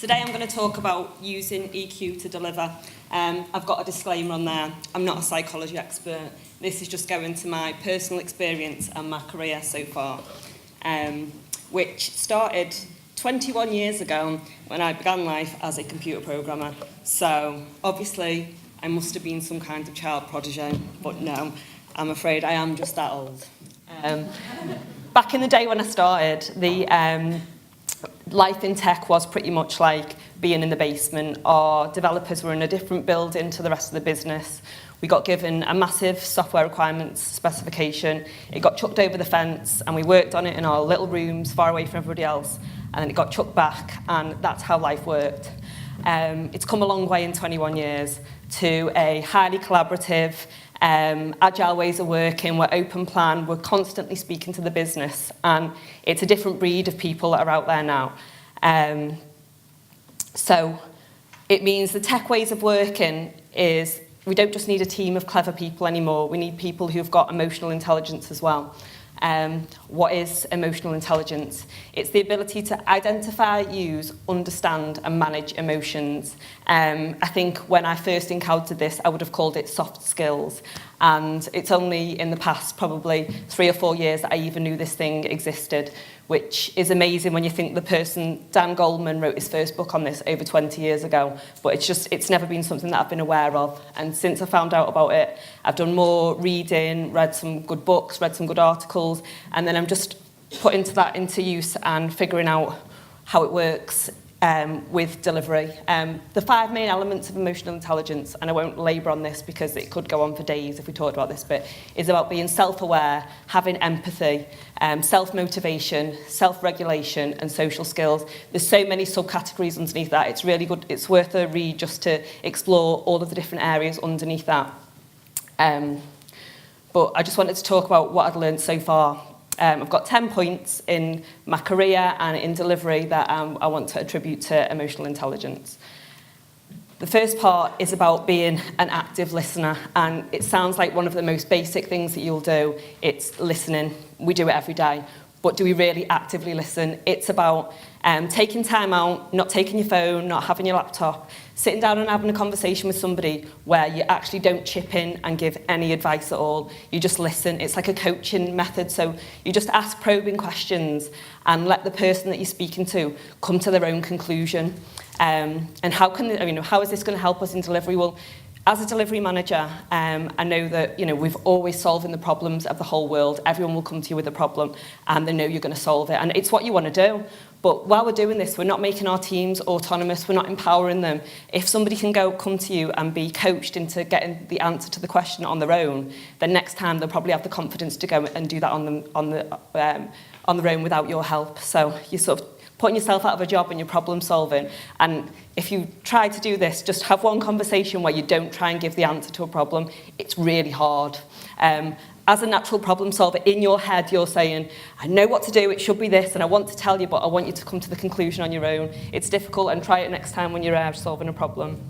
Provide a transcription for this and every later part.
Today I'm going to talk about using EQ to deliver. I've got a disclaimer on there. I'm not a psychology expert. This is just going to my personal experience and my career so far, which started 21 years ago when I began life as a computer programmer. So obviously I must have been some kind of child prodigy, but no, I'm afraid I am just that old. Back in the day when I started, the life in tech was pretty much like being in the basement. Our developers were in a different building to the rest of the business. We got given a massive software requirements specification. It got chucked over the fence and we worked on it in our little rooms far away from everybody else, and then it got chucked back, and that's how life worked. It's come a long way in 21 years to a highly collaborative, agile ways of working. We're open plan, we're constantly speaking to the business, and it's a different breed of people that are out there now. So it means the tech ways of working is we don't just need a team of clever people anymore, we need people who've got emotional intelligence as well. What is emotional intelligence? It's the ability to identify, use, understand and manage emotions. I think when I first encountered this, I would have called it soft skills. And it's only in the past probably 3 or 4 years that I even knew this thing existed, which is amazing when you think the person, Dan Goldman, wrote his first book on this over 20 years ago. But it's never been something that I've been aware of. And since I found out about it, I've done more reading, read some good books, read some good articles, and then I'm just putting that into use and figuring out how it works with delivery. The 5 main elements of emotional intelligence, and I won't labour on this because it could go on for days if we talked about this bit, is about being self-aware, having empathy, self-motivation, self-regulation and social skills. There's so many subcategories underneath that. It's really good. It's worth a read just to explore all of the different areas underneath that. But I just wanted to talk about what I've learned so far. I've got 10 points in my career and in delivery that I want to attribute to emotional intelligence. The first part is about being an active listener, and it sounds like one of the most basic things that you'll do. It's listening. We do it every day, but do we really actively listen? It's about taking time out, not taking your phone, not having your laptop, sitting down and having a conversation with somebody where you actually don't chip in and give any advice at all. You just listen. It's like a coaching method. So you just ask probing questions and let the person that you're speaking to come to their own conclusion. And how is this going to help us in delivery? Well, as a delivery manager, I know that we've always solving the problems of the whole world. Everyone will come to you with a problem and they know you're going to solve it. And it's what you want to do. But while we're doing this, we're not making our teams autonomous. We're not empowering them. If somebody can come to you and be coached into getting the answer to the question on their own, then next time they'll probably have the confidence to go and do that on their own without your help. So you're sort of putting yourself out of a job when you're problem solving. And if you try to do this, just have one conversation where you don't try and give the answer to a problem. It's really hard. As a natural problem solver, in your head, you're saying, I know what to do, it should be this, and I want to tell you, but I want you to come to the conclusion on your own. It's difficult, and try it next time when you're solving a problem.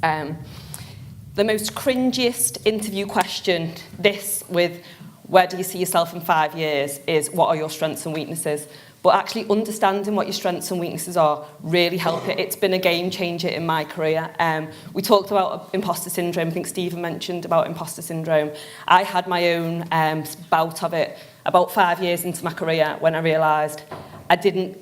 The most cringiest interview question, this with where do you see yourself in 5 years, is what are your strengths and weaknesses? But actually understanding what your strengths and weaknesses are really help it. It's been a game changer in my career. We talked about imposter syndrome. I think Stephen mentioned about imposter syndrome. I had my own bout of it about 5 years into my career when I realised I didn't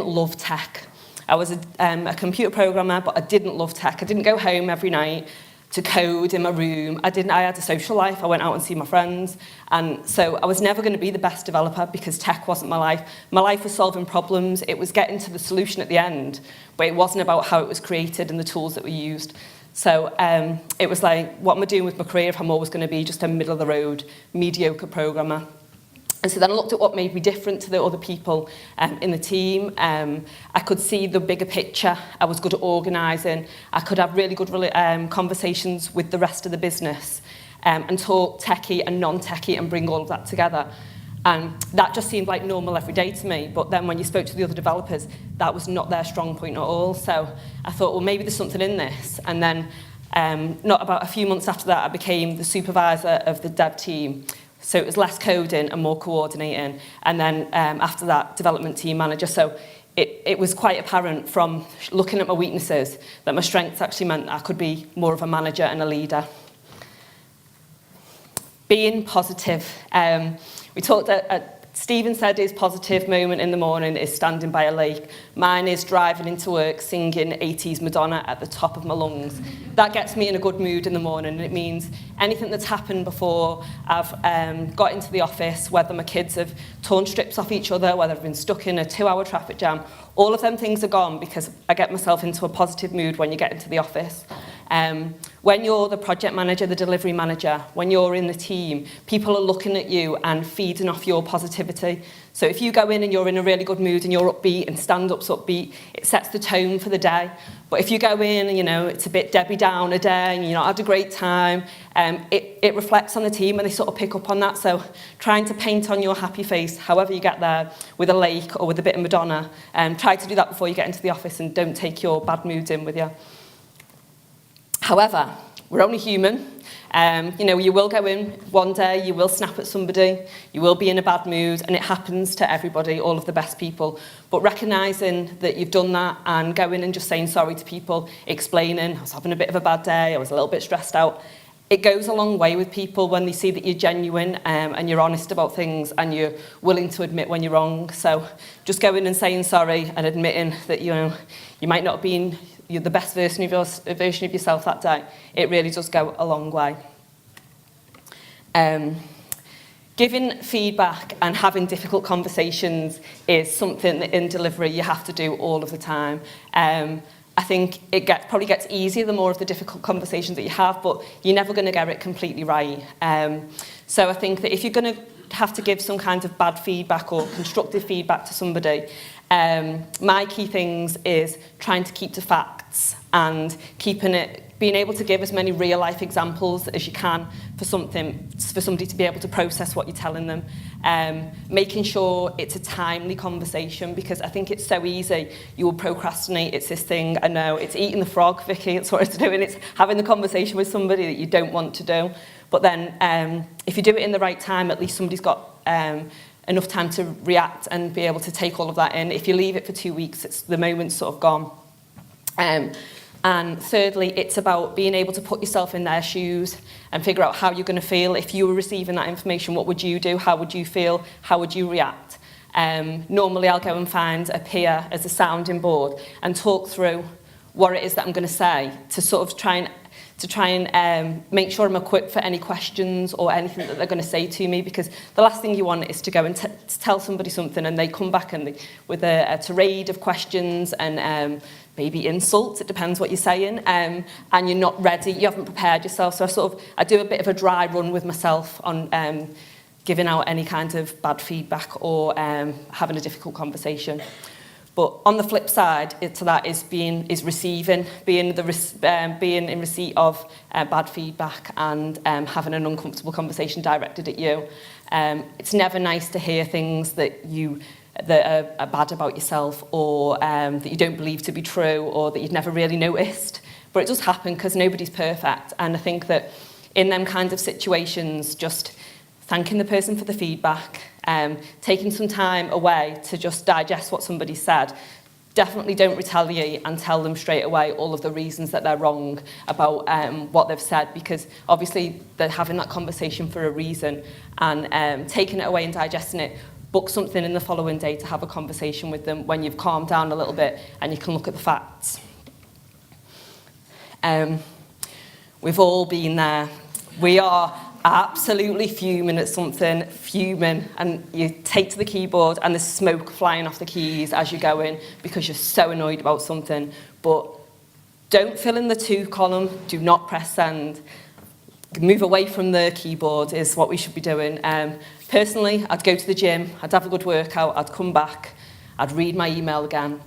love tech. I was a computer programmer, but I didn't love tech. I didn't go home every night to code in my room. I had a social life. I went out and see my friends. And so I was never going to be the best developer because tech wasn't my life. My life was solving problems. It was getting to the solution at the end, but it wasn't about how it was created and the tools that we used. So it was like, what am I doing with my career if I'm always going to be just a middle of the road, mediocre programmer? And so then I looked at what made me different to the other people in the team. I could see the bigger picture. I was good at organising. I could have really good conversations with the rest of the business and talk techie and non-techie and bring all of that together. And that just seemed like normal every day to me. But then when you spoke to the other developers, that was not their strong point at all. So I thought, well, maybe there's something in this. And then not about a few months after that, I became the supervisor of the dev team. So it was less coding and more coordinating. And then after that, development team manager. So it was quite apparent from looking at my weaknesses that my strengths actually meant I could be more of a manager and a leader. Being positive. We talked Stephen said his positive moment in the morning is standing by a lake. Mine is driving into work singing 80s Madonna at the top of my lungs. That gets me in a good mood in the morning, and it means anything that's happened before I've got into the office, whether my kids have torn strips off each other, whether I've been stuck in a 2-hour traffic jam, all of them things are gone because I get myself into a positive mood when you get into the office. When you're the project manager, the delivery manager, when you're in the team, people are looking at you and feeding off your positivity. So if you go in and you're in a really good mood and you're upbeat and stand-up's upbeat, it sets the tone for the day. But if you go in and, you know, it's a bit Debbie Downer day and you're not had a great time, it reflects on the team and they sort of pick up on that. So trying to paint on your happy face, however you get there, with a lake or with a bit of Madonna, try to do that before you get into the office and don't take your bad moods in with you. However, we're only human. You know, you will go in one day, you will snap at somebody, you will be in a bad mood, and it happens to everybody, all of the best people. But recognising that you've done that and going and just saying sorry to people, explaining, I was having a bit of a bad day, I was a little bit stressed out, it goes a long way with people when they see that you're genuine and you're honest about things and you're willing to admit when you're wrong. So just going and saying sorry and admitting that, you know, you might not have been you're the best version of yourself that day, it really does go a long way. Giving feedback and having difficult conversations is something that in delivery you have to do all of the time. I think it probably gets easier the more of the difficult conversations that you have, but you're never going to get it completely right. So I think that if you're going to have to give some kind of bad feedback or constructive feedback to somebody, my key things is trying to keep to facts and being able to give as many real life examples as you can for somebody to be able to process what you're telling them. Making sure it's a timely conversation, because I think it's so easy. You will procrastinate. It's this thing, I know, it's eating the frog, Vicky, it's what it's doing. It's having the conversation with somebody that you don't want to do. But then if you do it in the right time, at least somebody's got enough time to react and be able to take all of that in. If you leave it for 2 weeks, the moment's sort of gone. And thirdly, it's about being able to put yourself in their shoes and figure out how you're going to feel. If you were receiving that information, what would you do? How would you feel? How would you react? Normally, I'll go and find a peer as a sounding board and talk through what it is that I'm going to say to sort of try and make sure I'm equipped for any questions or anything that they're going to say to me, because the last thing you want is to go and to tell somebody something and they come back and with a tirade of questions and maybe insults, it depends what you're saying, and you're not ready, you haven't prepared yourself. So I do a bit of a dry run with myself on giving out any kind of bad feedback or having a difficult conversation. But on the flip side to that is being in receipt of bad feedback and having an uncomfortable conversation directed at you. It's never nice to hear things that are bad about yourself or that you don't believe to be true or that you'd never really noticed. But it does happen because nobody's perfect. And I think that in them kind of situations, just thanking the person for the feedback, taking some time away to just digest what somebody said. Definitely don't retaliate and tell them straight away all of the reasons that they're wrong about what they've said, because obviously they're having that conversation for a reason, and taking it away and digesting it. Book something in the following day to have a conversation with them when you've calmed down a little bit and you can look at the facts. We've all been there. We are absolutely fuming at something, and you take to the keyboard and there's smoke flying off the keys as you go in because you're so annoyed about something. But don't fill in the to column, do not press send. Move away from the keyboard is what we should be doing. Personally, I'd go to the gym, I'd have a good workout, I'd come back, I'd read my email again,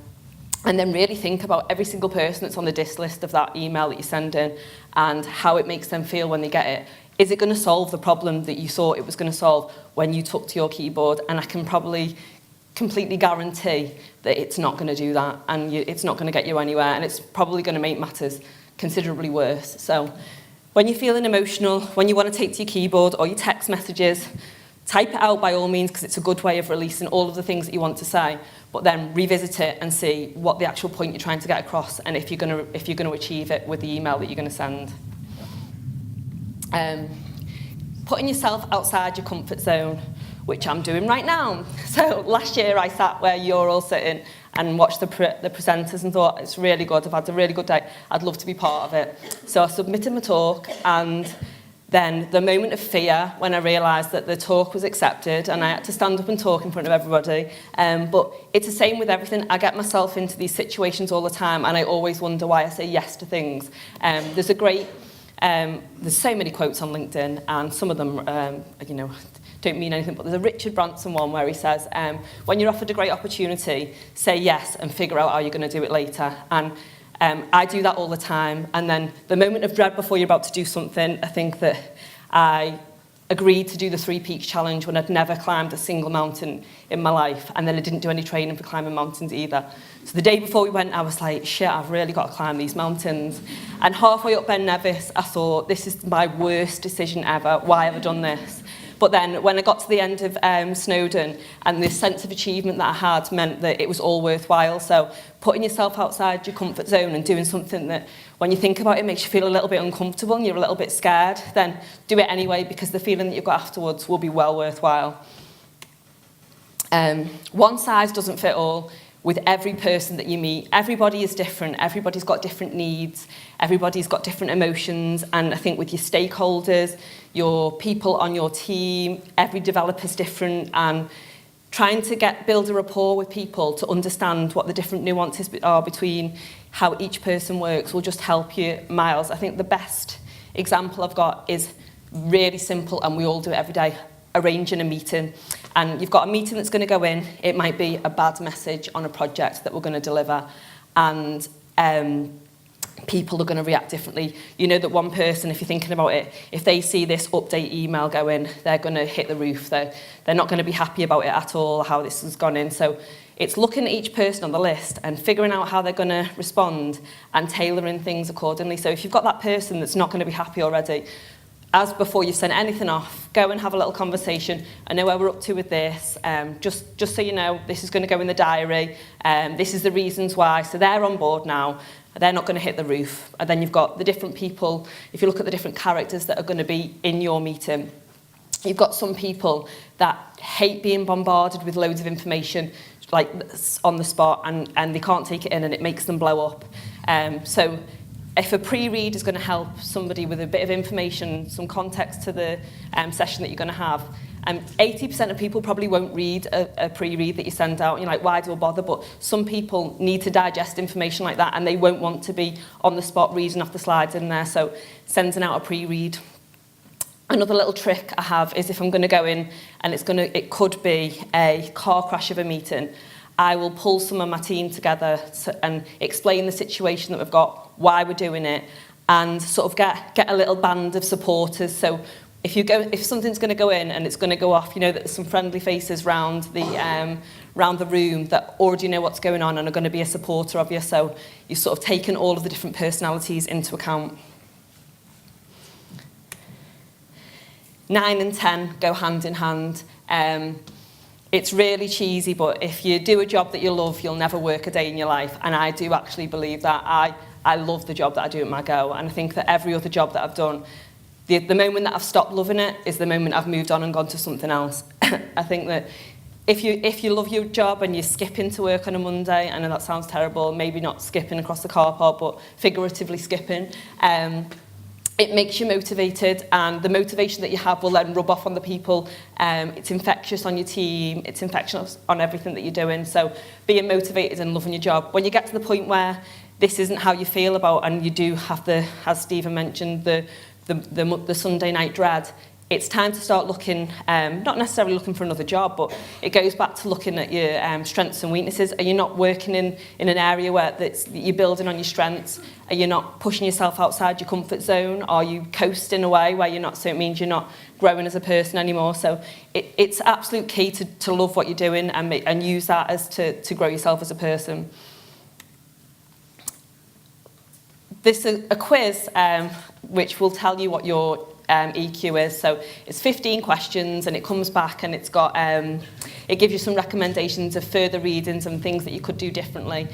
and then really think about every single person that's on the diss list of that email that you send in and how it makes them feel when they get it. Is it going to solve the problem that you thought it was going to solve when you took to your keyboard? And I can probably completely guarantee that it's not going to do that, and it's not going to get you anywhere, and it's probably going to make matters considerably worse. So when you're feeling emotional, when you want to take to your keyboard or your text messages, Type it out by all means, because it's a good way of releasing all of the things that you want to say, but then revisit it and see what the actual point you're trying to get across, and if you're going to achieve it with the email that you're going to send. Putting yourself outside your comfort zone, which I'm doing right now. So last year I sat where you're all sitting and watched the presenters and thought, it's really good, I've had a really good day, I'd love to be part of it. So I submitted my talk, and then the moment of fear when I realised that the talk was accepted and I had to stand up and talk in front of everybody. But it's the same with everything. I get myself into these situations all the time, and I always wonder why I say yes to things. There's so many quotes on LinkedIn, and some of them, don't mean anything, but there's a Richard Branson one where he says, when you're offered a great opportunity, say yes and figure out how you're going to do it later. And I do that all the time, and then the moment of dread before you're about to do something, I think that I agreed to do the 3 Peaks Challenge when I'd never climbed a single mountain in my life, and then I didn't do any training for climbing mountains either. So the day before we went, I was like, shit, I've really got to climb these mountains. And halfway up Ben Nevis, I thought, this is my worst decision ever. Why have I done this? But then when I got to the end of Snowdon, and the sense of achievement that I had meant that it was all worthwhile. So putting yourself outside your comfort zone and doing something that, when you think about it, makes you feel a little bit uncomfortable and you're a little bit scared, then do it anyway, because the feeling that you've got afterwards will be well worthwhile. One size doesn't fit all. With every person that you meet, everybody is different, everybody's got different needs, everybody's got different emotions, and I think with your stakeholders, your people on your team, every developer's different, and trying to build a rapport with people to understand what the different nuances are between how each person works will just help you miles. I think the best example I've got is really simple, and we all do it every day: arranging a meeting. And you've got a meeting that's going to go in. It might be a bad message on a project that we're going to deliver, and people are going to react differently. You know that one person, if you're thinking about it, if they see this update email go in, they're going to hit the roof. They're not going to be happy about it at all, how this has gone in. So it's looking at each person on the list and figuring out how they're going to respond and tailoring things accordingly. So if you've got that person that's not going to be happy already, as before you've sent anything off, go and have a little conversation. I know where we're up to with this. Just so you know, this is going to go in the diary. This is the reasons why. So they're on board now. They're not going to hit the roof. And then you've got the different people. If you look at the different characters that are going to be in your meeting, you've got some people that hate being bombarded with loads of information, like on the spot, and they can't take it in, and it makes them blow up. So if a pre-read is going to help somebody with a bit of information, some context to the session that you're going to have, 80% of people probably won't read a pre-read that you send out. You're like, why do I bother? But some people need to digest information like that, and they won't want to be on the spot reading off the slides in there. So sending out a pre-read. Another little trick I have is if I'm going to go in and it could be a car crash of a meeting, I will pull some of my team together and explain the situation that we've got, why we're doing it, and sort of get a little band of supporters. So if something's going to go in and it's going to go off, you know that there's some friendly faces round the room that already know what's going on and are going to be a supporter of you. So you've sort of taken all of the different personalities into account. 9 and 10 go hand in hand. It's really cheesy, but if you do a job that you love, you'll never work a day in your life. And I do actually believe that. I love the job that I do at my go. And I think that every other job that I've done, the moment that I've stopped loving it is the moment I've moved on and gone to something else. I think that if you love your job and you skip into work on a Monday, I know that sounds terrible, maybe not skipping across the car park, but figuratively skipping, it makes you motivated, and the motivation that you have will then rub off on the people. It's infectious on your team, it's infectious on everything that you're doing. So being motivated and loving your job. When you get to the point where this isn't how you feel about, and you do have the, as Stephen mentioned, the Sunday night dread, it's time to start looking, not necessarily looking for another job, but it goes back to looking at your strengths and weaknesses. Are you not working in an area where you're building on your strengths? Are you not pushing yourself outside your comfort zone? Are you coasting away where you're not, so it means you're not growing as a person anymore? So it's absolute key to love what you're doing and use that as to grow yourself as a person. This is a quiz which will tell you what your EQ is. So it's 15 questions, and it comes back and it's got, it gives you some recommendations of further readings and things that you could do differently.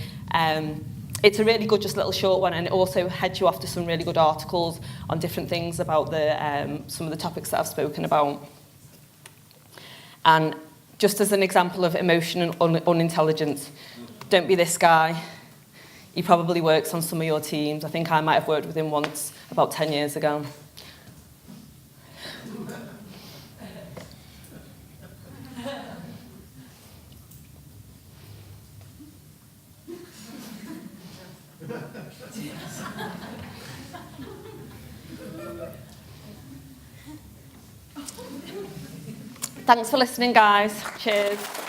It's a really good, just little short one, and it also heads you off to some really good articles on different things about some of the topics that I've spoken about. And just as an example of emotion and unintelligence, don't be this guy. He probably works on some of your teams. I think I might have worked with him once about 10 years ago. Thanks for listening, guys. Cheers.